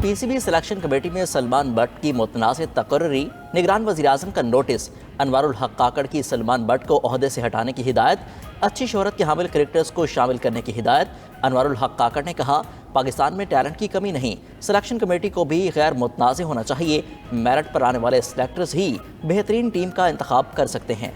پی C B selection committee میں سلمان بٹ کی متنازع تقرری، نگران وزیراعظم کا نوٹس، انوار الحق کاکڑ کی سلمان بٹ کو عہدے سے ہٹانے کی ہدایت، اچھی شہرت کے حامل کرکٹرز کو شامل کرنے کی ہدایت۔ انوار الحق کاکڑ نے کہا، پاکستان میں ٹیلنٹ کی کمی نہیں، سلیکشن کمیٹی کو بھی غیر متنازع ہونا چاہیے، میرٹ پر آنے والے سلیکٹرز ہی بہترین ٹیم کا انتخاب کر سکتے ہیں۔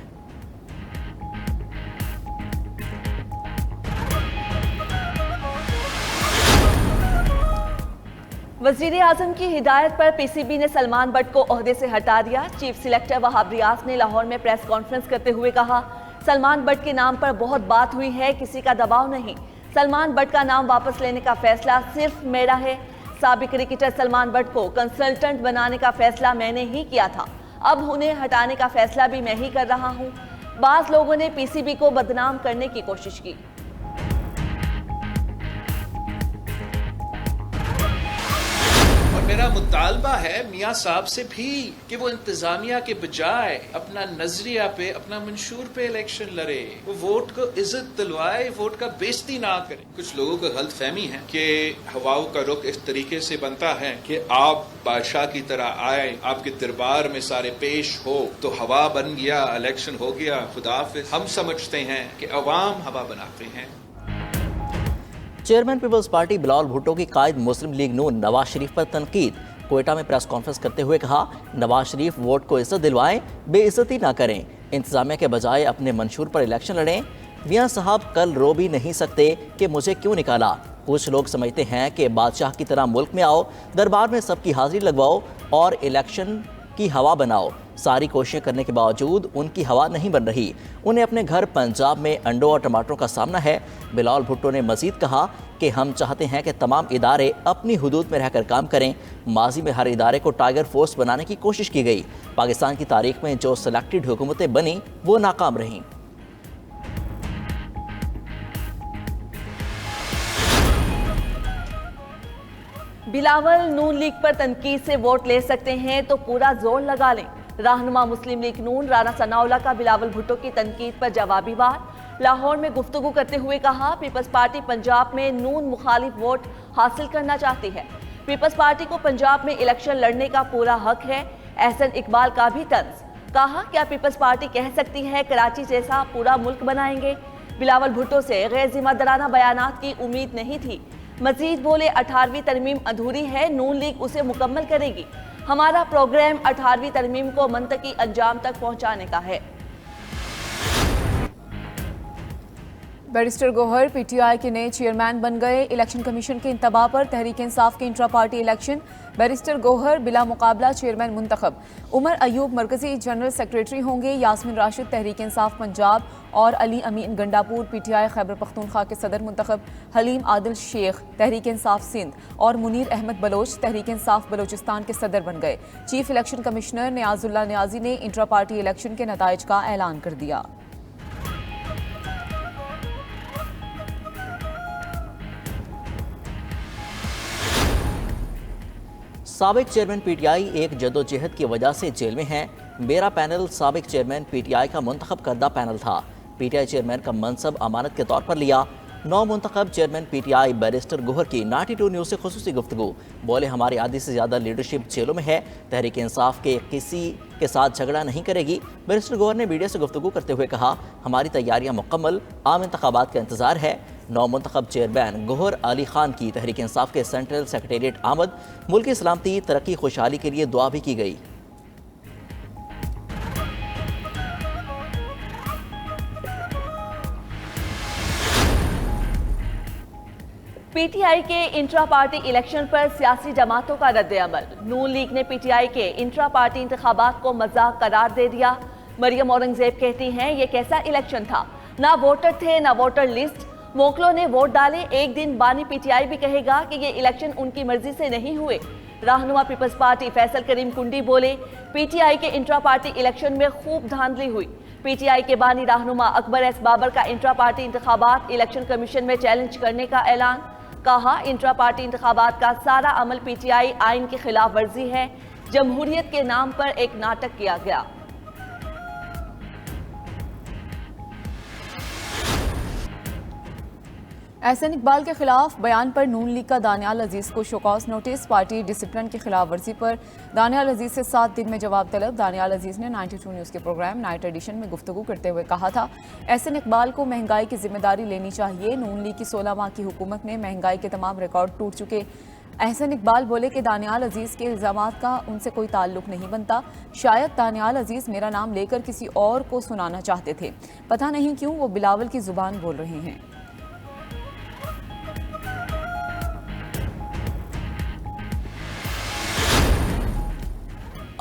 وزیر اعظم کی ہدایت پر پی سی بی نے سلمان بٹ کو عہدے سے ہٹا دیا۔ چیف سلیکٹر وہاب ریاض نے لاہور میں پریس کانفرنس کرتے ہوئے کہا، سلمان بٹ کے نام پر بہت بات ہوئی ہے، کسی کا دباؤ نہیں، سلمان بٹ کا نام واپس لینے کا فیصلہ صرف میرا ہے۔ سابق کرکٹر سلمان بٹ کو کنسلٹنٹ بنانے کا فیصلہ میں نے ہی کیا تھا، اب انہیں ہٹانے کا فیصلہ بھی میں ہی کر رہا ہوں۔ بعض لوگوں نے پی سی بی کو بدنام کرنے کی کوشش کی۔ میرا مطالبہ ہے میاں صاحب سے بھی کہ وہ انتظامیہ کے بجائے اپنا نظریہ پہ، اپنا منشور پہ الیکشن لڑے، وہ ووٹ کو عزت دلوائے، ووٹ کا بےزتی نہ کرے۔ کچھ لوگوں کو غلط فہمی ہے کہ ہواؤں کا رخ اس طریقے سے بنتا ہے کہ آپ بادشاہ کی طرح آئے، آپ کے دربار میں سارے پیش ہو تو ہوا بن گیا، الیکشن ہو گیا، خدا حافظ۔ ہم سمجھتے ہیں کہ عوام ہوا بناتے ہیں۔ چیئرمین پیپلز پارٹی بلاول بھٹو کی قائد مسلم لیگ نون نواز شریف پر تنقید، کوئٹہ میں پریس کانفرنس کرتے ہوئے کہا، نواز شریف ووٹ کو عزت دلوائیں، بے عزتی نہ کریں، انتظامیہ کے بجائے اپنے منشور پر الیکشن لڑیں۔ میاں صاحب کل رو بھی نہیں سکتے کہ مجھے کیوں نکالا، کچھ لوگ سمجھتے ہیں کہ بادشاہ کی طرح ملک میں آؤ، دربار میں سب کی حاضری لگواؤ اور الیکشن کی ہوا بناؤ، ساری کوششیں کرنے کے باوجود ان کی ہوا نہیں بن رہی، انہیں اپنے گھر پنجاب میں انڈوں اور ٹماٹروں کا سامنا ہے۔ بلاول بھٹو نے مزید کہا کہ ہم چاہتے ہیں کہ تمام ادارے اپنی حدود میں رہ کر کام کریں، ماضی میں ہر ادارے کو ٹائیگر فورس بنانے کی کوشش کی گئی، پاکستان کی تاریخ میں جو سلیکٹڈ حکومتیں بنیں وہ ناکام رہیں۔ بلاول نون لیگ پر تنقید سے ووٹ لے سکتے ہیں تو پورا زور لگا لیں، رہنما مسلم لیگ نون رانا ثناءاللہ کا بلاول بھٹو کی تنقید پر جوابی وار، لاہور میں گفتگو کرتے ہوئے کہا، پیپلز پارٹی پنجاب میں نون مخالف ووٹ حاصل کرنا چاہتی ہے، پیپلز پارٹی کو پنجاب میں الیکشن لڑنے کا پورا حق ہے۔ احسن اقبال کا بھی طنز، کہا، کیا پیپلز پارٹی کہہ سکتی ہے کراچی جیسا پورا ملک بنائیں گے؟ بلاول بھٹو سے غیر ذمہ دارانہ بیانات کی امید نہیں تھی، مزید بولے 18ویں ترمیم ادھوری ہے، نون لیگ اسے مکمل کرے گی، ہمارا پروگرام 18ویں ترمیم کو منطقی انجام تک پہنچانے کا ہے۔ بیرسٹر گوہر پی ٹی آئی کے نئے چیئرمین بن گئے، الیکشن کمیشن کے انتباہ پر تحریک انصاف کے انٹرا پارٹی الیکشن، بیرسٹر گوہر بلا مقابلہ چیئرمین منتخب، عمر ایوب مرکزی جنرل سیکریٹری ہوں گے، یاسمین راشد تحریک انصاف پنجاب اور علی امین گنڈاپور پی ٹی آئی خیبر پختونخوا کے صدر منتخب، حلیم عادل شیخ تحریک انصاف سندھ اور منیر احمد بلوچ تحریک انصاف بلوچستان کے صدر بن گئے۔ چیف الیکشن کمشنر نیاز اللہ نیازی نے انٹرا پارٹی الیکشن کے نتائج کا اعلان کر دیا۔ سابق چیئرمین پی ٹی آئی ایک جدوجہد کی وجہ سے جیل میں ہیں، میرا پینل سابق چیئرمین پی ٹی آئی کا منتخب کردہ پینل تھا، پی ٹی آئی چیئرمین کا منصب امانت کے طور پر لیا۔ نو منتخب چیئرمین پی ٹی آئی بیرسٹر گوہر کی 92 نیوز سے خصوصی گفتگو، بولے ہماری آدھی سے زیادہ لیڈرشپ جیلوں میں ہے، تحریک انصاف کے کسی کے ساتھ جھگڑا نہیں کرے گی۔ بیرسٹر گوہر نے میڈیا سے گفتگو کرتے ہوئے کہا، ہماری تیاریاں مکمل، عام انتخابات کا انتظار ہے۔ نو منتخب چیئرمین گوہر علی خان کی تحریک انصاف کے سینٹرل سیکریٹریٹ آمد، ملک کی سلامتی ترقی خوشحالی کے لیے دعا بھی کی گئی۔ پی ٹی آئی کے انٹرا پارٹی الیکشن پر سیاسی جماعتوں کا رد عمل، نون لیگ نے پی ٹی آئی کے انٹرا پارٹی انتخابات کو مذاق قرار دے دیا۔ مریم اورنگزیب کہتی ہیں، یہ کیسا الیکشن تھا، نہ ووٹر تھے نہ ووٹر لسٹ، موکلوں نے ووٹ ڈالے، ایک دن بانی پی ٹی آئی بھی کہے گا کہ یہ الیکشن ان کی مرضی سے نہیں ہوئے۔ رہنما پیپلز پارٹی فیصل کریم کنڈی بولے، پی ٹی آئی کے انٹرا پارٹی الیکشن میں خوب دھاندلی ہوئی۔ پی ٹی آئی کے بانی رہنما اکبر ایس بابر کا انٹرا پارٹی انتخابات الیکشن کمیشن میں چیلنج کرنے کا اعلان، کہا، انٹرا پارٹی انتخابات کا سارا عمل پی ٹی آئی آئین کی خلاف ورزی ہے، جمہوریت کے نام پر ایک ناٹک کیا گیا۔ احسن اقبال کے خلاف بیان پر نون لیگ کا دانیال عزیز کو شوکاز نوٹس، پارٹی ڈسپلن کی خلاف ورزی پر دانیال عزیز سے 7 دن میں جواب طلب۔ دانیال عزیز نے 92 نیوز کے پروگرام نائٹ ایڈیشن میں گفتگو کرتے ہوئے کہا تھا احسن اقبال کو مہنگائی کی ذمہ داری لینی چاہیے۔ نون لیگ کی 16 ماہ کی حکومت میں مہنگائی کے تمام ریکارڈ ٹوٹ چکے۔ احسن اقبال بولے کہ دانیال عزیز کے الزامات کا ان سے کوئی تعلق نہیں بنتا، شاید دانیال عزیز میرا نام لے کر کسی اور کو سنانا چاہتے تھے، پتہ نہیں کیوں وہ بلاول کی زبان بول رہے ہیں۔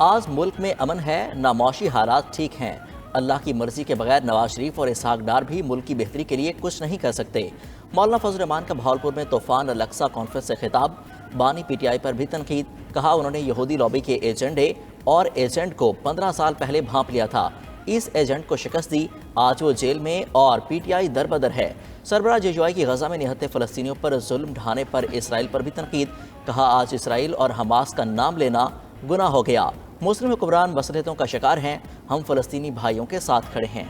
آج ملک میں امن ہے، نہ معاشی حالات ٹھیک ہیں۔ اللہ کی مرضی کے بغیر نواز شریف اور اسحاق ڈار بھی ملک کی بہتری کے لیے کچھ نہیں کر سکتے۔ مولانا فضل الرحمان کا بہاولپور میں طوفان الاقصی کانفرنس سے خطاب، بانی پی ٹی آئی پر بھی تنقید، کہا انہوں نے یہودی لابی کے ایجنڈے اور ایجنٹ کو 15 سال پہلے بھانپ لیا تھا، اس ایجنٹ کو شکست دی، آج وہ جیل میں اور پی ٹی آئی در بدر ہے۔ سربراہ جے جو آئی کی غزہ میں نہتے فلسطینیوں پر ظلم ڈھانے پر اسرائیل پر بھی تنقید، کہا آج اسرائیل اور حماس کا نام لینا گناہ ہو گیا، مسلم حکمران مصلحتوں کا شکار ہیں، ہم فلسطینی بھائیوں کے ساتھ کھڑے ہیں۔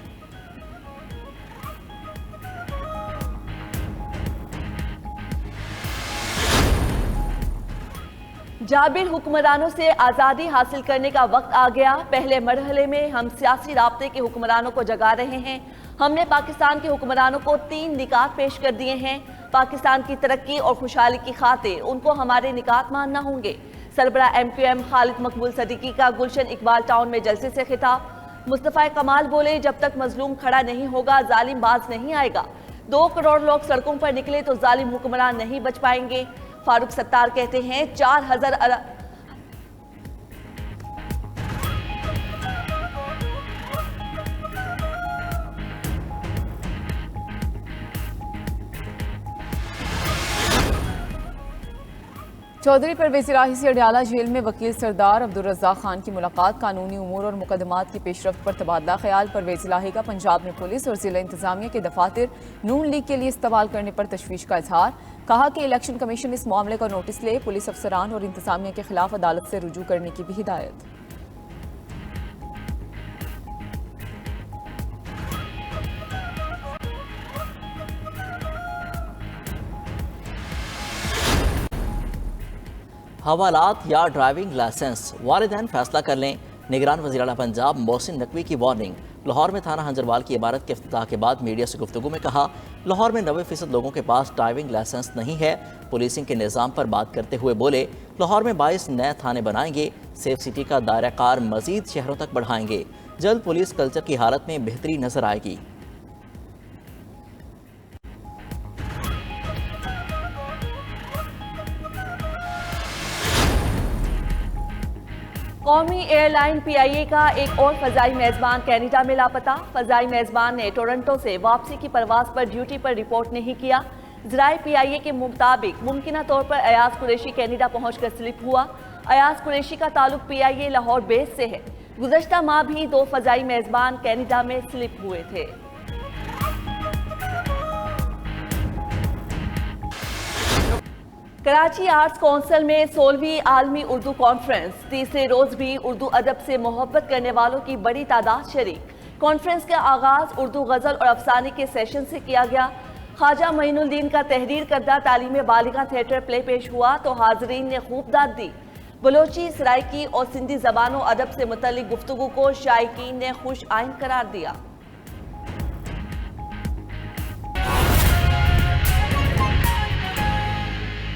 جابر حکمرانوں سے آزادی حاصل کرنے کا وقت آ گیا۔ پہلے مرحلے میں ہم سیاسی رابطے کے حکمرانوں کو جگا رہے ہیں۔ ہم نے پاکستان کے حکمرانوں کو 3 نکات پیش کر دیے ہیں۔ پاکستان کی ترقی اور خوشحالی کی خاطر ان کو ہمارے نکات ماننا ہوں گے۔ سربراہ ایم کیو ایم خالد مقبول صدیقی کا گلشن اقبال ٹاؤن میں جلسے سے خطاب، مصطفیٰ کمال بولے جب تک مظلوم کھڑا نہیں ہوگا ظالم باز نہیں آئے گا، 2 کروڑ لوگ سڑکوں پر نکلے تو ظالم حکمران نہیں بچ پائیں گے۔ فاروق ستار کہتے ہیں 4000 چودھری پرویز الہی سے اڈیالہ جیل میں وکیل سردار عبدالرزاق خان کی ملاقات، قانونی امور اور مقدمات کی پیش رفت پر تبادلہ خیال۔ پرویز الہی کا پنجاب میں پولیس اور ضلع انتظامیہ کے دفاتر نون لیگ کے لیے استعمال کرنے پر تشویش کا اظہار، کہا کہ الیکشن کمیشن اس معاملے کا نوٹس لے، پولیس افسران اور انتظامیہ کے خلاف عدالت سے رجوع کرنے کی بھی ہدایت۔ حوالات یا ڈرائیونگ لائسنس والدین فیصلہ کر لیں، نگران وزیر اعلیٰ پنجاب محسن نقوی کی وارننگ۔ لاہور میں تھانہ ہنجروال کی عمارت کے افتتاح کے بعد میڈیا سے گفتگو میں کہا لاہور میں 90% لوگوں کے پاس ڈرائیونگ لائسنس نہیں ہے۔ پولیسنگ کے نظام پر بات کرتے ہوئے بولے لاہور میں 22 نئے تھانے بنائیں گے، سیف سٹی کا دائرہ کار مزید شہروں تک بڑھائیں گے، جلد پولیس کلچر کی حالت میں بہتری نظر آئے گی۔ قومی ایئر لائن پی آئی اے کا ایک اور فضائی میزبان کینیڈا میں لاپتہ۔ فضائی میزبان نے ٹورنٹو سے واپسی کی پرواز پر ڈیوٹی پر رپورٹ نہیں کیا۔ ذرائع پی آئی اے کے مطابق ممکنہ طور پر ایاز قریشی کینیڈا پہنچ کر سلپ ہوا۔ ایاز قریشی کا تعلق پی آئی اے لاہور بیس سے ہے۔ گزشتہ ماہ بھی 2 فضائی میزبان کینیڈا میں سلپ ہوئے تھے۔ کراچی آرٹس کونسل میں 16ویں عالمی اردو کانفرنس، تیسرے روز بھی اردو ادب سے محبت کرنے والوں کی بڑی تعداد شریک۔ کانفرنس کا آغاز اردو غزل اور افسانے کے سیشن سے کیا گیا۔ خواجہ معین الدین کا تحریر کردہ تعلیم بالغاں تھیٹر پلے پیش ہوا تو حاضرین نے خوب داد دی۔ بلوچی، سرائکی اور سندھی زبان و ادب سے متعلق گفتگو کو شائقین نے خوش آئند قرار دیا۔